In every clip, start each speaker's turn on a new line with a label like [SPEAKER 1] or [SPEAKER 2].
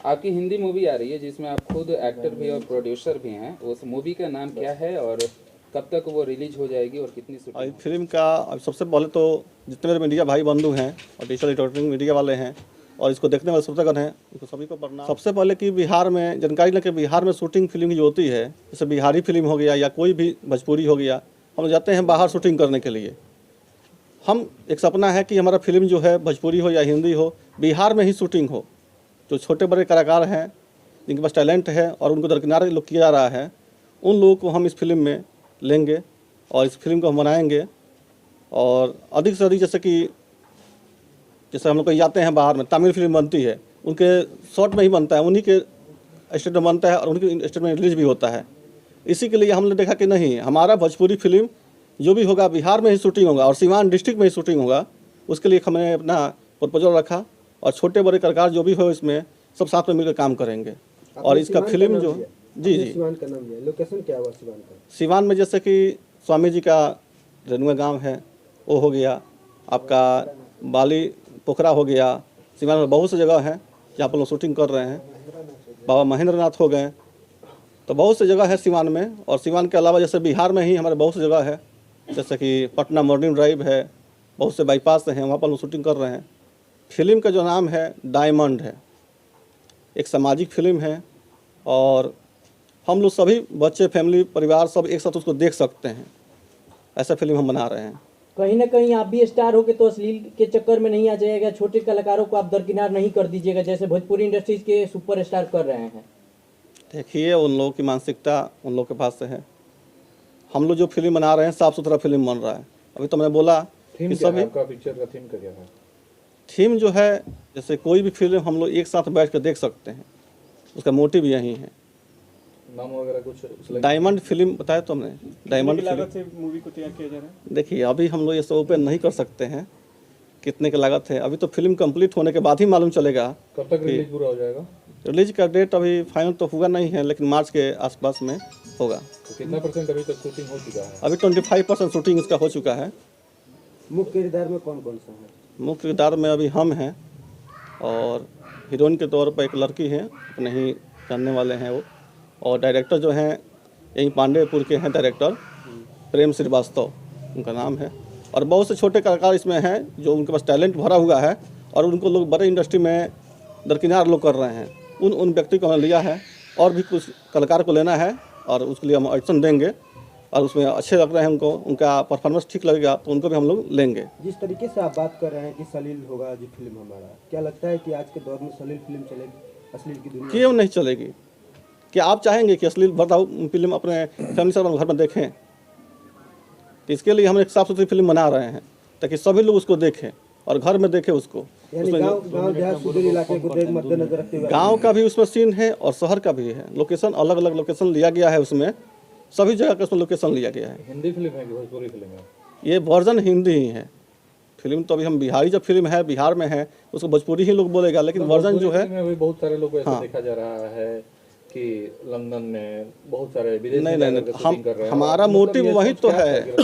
[SPEAKER 1] आपकी हिंदी मूवी आ रही है जिसमें आप खुद एक्टर भी और प्रोड्यूसर भी हैं, उस मूवी का नाम क्या है और कब तक वो रिलीज हो जाएगी और कितनी शूटिंग
[SPEAKER 2] अभी फिल्म का अब सबसे पहले तो जितने मेरे मीडिया भाई बंधु हैं और डिजिटल रिपोर्टिंग मीडिया वाले हैं और इसको देखने वाले श्रोतागण हैं, उनको सभी को प्रणाम। सबसे पहले कि बिहार में जानकारी लेकर बिहार में शूटिंग फिल्म की जो होती है, जैसे बिहारी फिल्म हो गया या कोई भी भोजपुरी हो गया, हम लोग जाते हैं बाहर शूटिंग करने के लिए। हम एक सपना है कि हमारा फिल्म जो है भोजपुरी हो या हिंदी हो, बिहार में ही शूटिंग हो। जो छोटे बड़े कलाकार हैं जिनके पास टैलेंट है और उनको दरकिनार लोग किया जा रहा है, उन लोगों को हम इस फिल्म में लेंगे और इस फिल्म को हम बनाएंगे। और अधिक से अधिक जैसे हम लोग कहीं जाते हैं बाहर में, तमिल फिल्म बनती है, उनके शॉर्ट में ही बनता है, उन्हीं के स्टेट में बनता है और उनकी स्टेट में रिलीज भी होता है। इसी के लिए हमने देखा कि नहीं, हमारा भोजपुरी फिल्म जो भी होगा बिहार में ही शूटिंग होगा और सीवान डिस्ट्रिक्ट में ही शूटिंग होगा। उसके लिए हमने अपना प्रपोजल रखा और छोटे बड़े कलाकार जो भी हो इसमें सब साथ में मिलकर काम करेंगे। और इसका फिल्म जो जी
[SPEAKER 3] सिवान का नाम लिया, लोकेशन क्या हुआ सिवान का?
[SPEAKER 2] सिवान में जैसे कि स्वामी जी का रेणुआ गांव है, वो हो गया, आपका बाली पोखरा हो गया। सिवान में बहुत सी जगह हैं जहाँ पर लोग शूटिंग कर रहे हैं। बाबा महेंद्र नाथ हो गए, तो बहुत सी जगह है सिवान में। और सिवान के अलावा जैसे बिहार में ही हमारे बहुत सी जगह है, जैसे कि पटना मॉर्निंग ड्राइव है, बहुत से बाईपास हैं, वहाँ पर लोग शूटिंग कर रहे हैं। फिल्म का जो नाम है डायमंड है, एक सामाजिक फिल्म है और हम लोग सभी बच्चे, फैमिली, परिवार सब एक साथ उसको देख सकते हैं। ऐसा फिल्म हम बना रहे हैं।
[SPEAKER 4] कहीं ना कहीं आप भी स्टार होके तो अश्लील के चक्कर में नहीं आ जाएगा, छोटे कलाकारों को आप दरकिनार नहीं कर दीजिएगा जैसे भोजपुरी इंडस्ट्रीज के सुपरस्टार कर रहे हैं।
[SPEAKER 2] देखिए, उन लोगों की मानसिकता उन लोगों के पास है। हम लोग जो फिल्म बना रहे हैं साफ सुथरा फिल्म बन रहा है। अभी तो मैंने बोला
[SPEAKER 3] थीम क्या है आपका पिक्चर का? थीम का क्या है?
[SPEAKER 2] थीम जो है, जैसे कोई भी फिल्म हम लोग एक साथ बैठ कर देख सकते हैं, उसका मोटिव यही है।
[SPEAKER 3] नाम वगैरह कुछ?
[SPEAKER 2] डायमंड फिल्म बताया तो हमने, डायमंड
[SPEAKER 5] लागत से मूवी को तैयार किया जा रहा है।
[SPEAKER 2] देखिए, अभी हम लोग ये सब ओपन नहीं कर सकते हैं कितने की लागत है। अभी तो फिल्म कंप्लीट होने के बाद ही मालूम चलेगा।
[SPEAKER 3] कब तक रिलीज पूरा हो जाएगा?
[SPEAKER 2] रिलीज का डेट अभी फाइनल तो हुआ नहीं है, लेकिन मार्च के आसपास में होगा।
[SPEAKER 3] तो कितना % अभी तक शूटिंग हो चुका है?
[SPEAKER 2] अभी 25% शूटिंग इसका हो चुका है।
[SPEAKER 3] मुख्य किरदार में कौन कौन सा है?
[SPEAKER 2] मुख्य किरदार में अभी हम हैं और हीरोइन के तौर पर एक लड़की है, अपने ही जानने वाले हैं वो। और डायरेक्टर जो हैं यहीं पांडेपुर के हैं, डायरेक्टर प्रेम श्रीवास्तव उनका नाम है। और बहुत से छोटे कलाकार इसमें हैं जो उनके पास टैलेंट भरा हुआ है और उनको लोग बड़े इंडस्ट्री में दरकिनार लोग कर रहे हैं। उन व्यक्ति को हमने लिया है और भी कुछ कलाकार को लेना है और उसके लिए हम ऑडिशन देंगे और उसमें अच्छे लग रहे हैं उनको, उनका परफॉर्मेंस ठीक लगेगा तो उनको भी हम लोग लेंगे।
[SPEAKER 3] जिस तरीके से आप बात कर रहे हैं कि सलील होगा जो फिल्म हमारा, क्या लगता है कि आज के दौर में सलील फिल्म चलेगी? अश्लील की दुनिया
[SPEAKER 2] क्यों नहीं चलेगी? क्या आप चाहेंगे कि अश्लील भरता फिल्म अपने फैमिली से घर में देखें? तो इसके लिए हम एक साफ सुथरी फिल्म बना रहे हैं ताकि सभी लोग उसको देखें और घर में देखें उसको। गाँव का भी उसमें सीन है और शहर का भी है। लोकेशन अलग अलग लोकेशन लिया गया है, उसमें सभी जगह का उसमें लोकेशन लिया गया है।
[SPEAKER 3] हिंदी फिल्म है कि भोजपुरी फिल्म है?
[SPEAKER 2] ये वर्जन हिंदी ही है। फिल्म तो अभी हम बिहारी जब फिल्म है बिहार में है उसको भोजपुरी ही लोग बोलेगा, लेकिन वर्जन जो है
[SPEAKER 3] अभी बहुत सारे लोग ऐसा देखा जा रहा है कि लंदन में बहुत सारे विदेशी
[SPEAKER 2] नहीं, हमारा मोटिव वही तो है।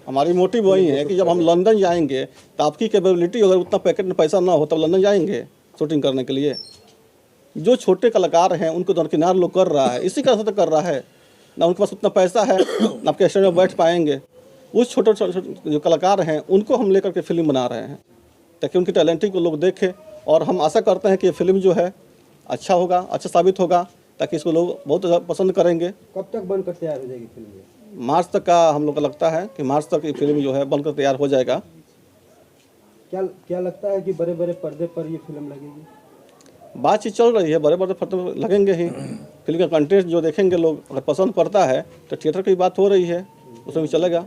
[SPEAKER 2] हमारी मोटिव वही है कि जब हम लंदन जाएंगे तो आपकी कैपेबिलिटी, अगर उतना पैकेट में पैसा ना हो तब लंदन जाएंगे शूटिंग करने के लिए। जो छोटे कलाकार हैं उनको दरकिनार लोग कर रहा है, इसी का असर कर रहा है। ना उनके पास उतना पैसा है ना आपके स्टेज में बैठ पाएंगे। उस छोटे छोटे जो कलाकार हैं उनको हम लेकर के फिल्म बना रहे हैं ताकि उनकी टैलेंटिंग को लोग देखें। और हम आशा करते हैं कि ये फिल्म जो है अच्छा होगा, अच्छा साबित होगा, ताकि इसको लोग बहुत पसंद करेंगे।
[SPEAKER 3] कब तक बनकर तैयार हो जाएगी फिल्म?
[SPEAKER 2] मार्च तक का हम लोग को लगता है कि मार्च तक ये फिल्म जो है बनकर तैयार हो जाएगा।
[SPEAKER 3] क्या लगता है कि बड़े बड़े पर्दे पर ये फिल्म लगेगी?
[SPEAKER 2] बातचीत चल रही है, बड़े बड़े पर्दे लगेंगे ही। फिल्म का कंटेंट जो देखेंगे लोग, अगर पसंद पड़ता है तो थिएटर की बात हो रही है, उसमें भी चलेगा।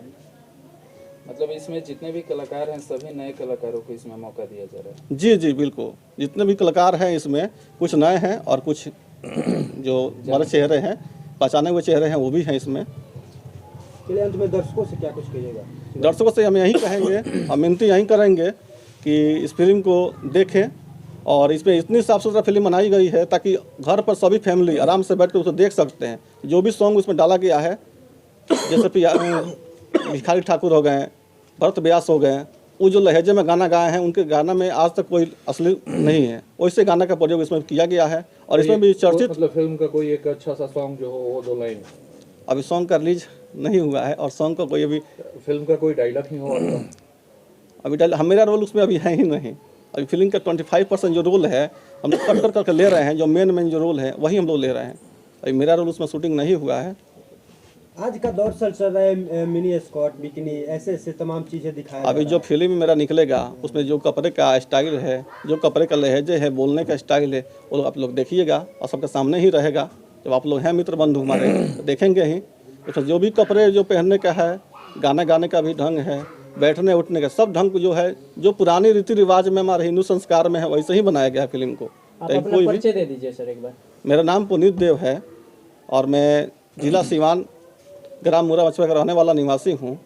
[SPEAKER 1] मतलब इसमें जितने भी कलाकार हैं सभी नए कलाकारों को इसमें मौका दिया जा रहा है?
[SPEAKER 2] जी जी बिल्कुल, जितने भी कलाकार हैं इसमें कुछ नए हैं और कुछ जो हमारे चेहरे हैं, पहचाने हुए चेहरे हैं, वो भी हैं इसमें।
[SPEAKER 3] चलिए, अंत में दर्शकों से क्या कुछ कहिएगा?
[SPEAKER 2] दर्शकों से हम यही कहेंगे, हम विनती यही करेंगे कि इस फिल्म को देखें। और इसमें इतनी साफ सुथरा फिल्म बनाई गई है ताकि घर पर सभी फैमिली आराम से बैठ कर उसे देख सकते हैं। जो भी सॉन्ग उसमें डाला गया है, जैसे भिखारी ठाकुर हो गए, भरत व्यास हो गए, वो जो लहजे में गाना गाए हैं उनके गाना में आज तक कोई असली नहीं है, वैसे गाना का प्रयोग इसमें किया गया है। और इसमें भी चर्चित
[SPEAKER 6] मतलब फिल्म का कोई एक अच्छा सा सॉन्ग जो हो वो 2 लाइन,
[SPEAKER 2] अभी सॉन्ग का रिलीज नहीं हुआ है और सॉन्ग का कोई अभी
[SPEAKER 6] फिल्म का कोई डायलॉग नहीं हो आपका?
[SPEAKER 2] अभी मेरा रोल उसमें अभी है ही नहीं। अभी फिल्म का 25% जो रोल है हम लोग कट करके ले रहे हैं, जो मेन जो रोल है वही हम लोग ले रहे हैं। अभी मेरा रोल उसमें शूटिंग नहीं हुआ है।
[SPEAKER 3] आज का दौर चल रहा है मिनी स्कॉट बिकनी ऐसे ऐसे तमाम चीज़ें दिखाया
[SPEAKER 2] अभी जो फिल्म मेरा निकलेगा उसमें जो कपड़े का स्टाइल है, जो कपड़े का लहजे है, बोलने का स्टाइल है, वो आप लोग देखिएगा और सबके सामने ही रहेगा। जब आप लोग हैं मित्र बंधु हमारे तो देखेंगे ही। तो जो भी कपड़े जो पहनने का है, गाना गाने का भी ढंग है, बैठने उठने का सब ढंग जो है, जो पुरानी रीति रिवाज में हमारे हिंदू संस्कार में है वैसे ही बनाया गया है फिल्म को।
[SPEAKER 4] आप अपना परिचय दे दीजिए सर एक बार।
[SPEAKER 2] मेरा नाम पुनीत देव है और मैं जिला सीवान ग्राम मुरा मछुआ का रहने वाला निवासी हूँ।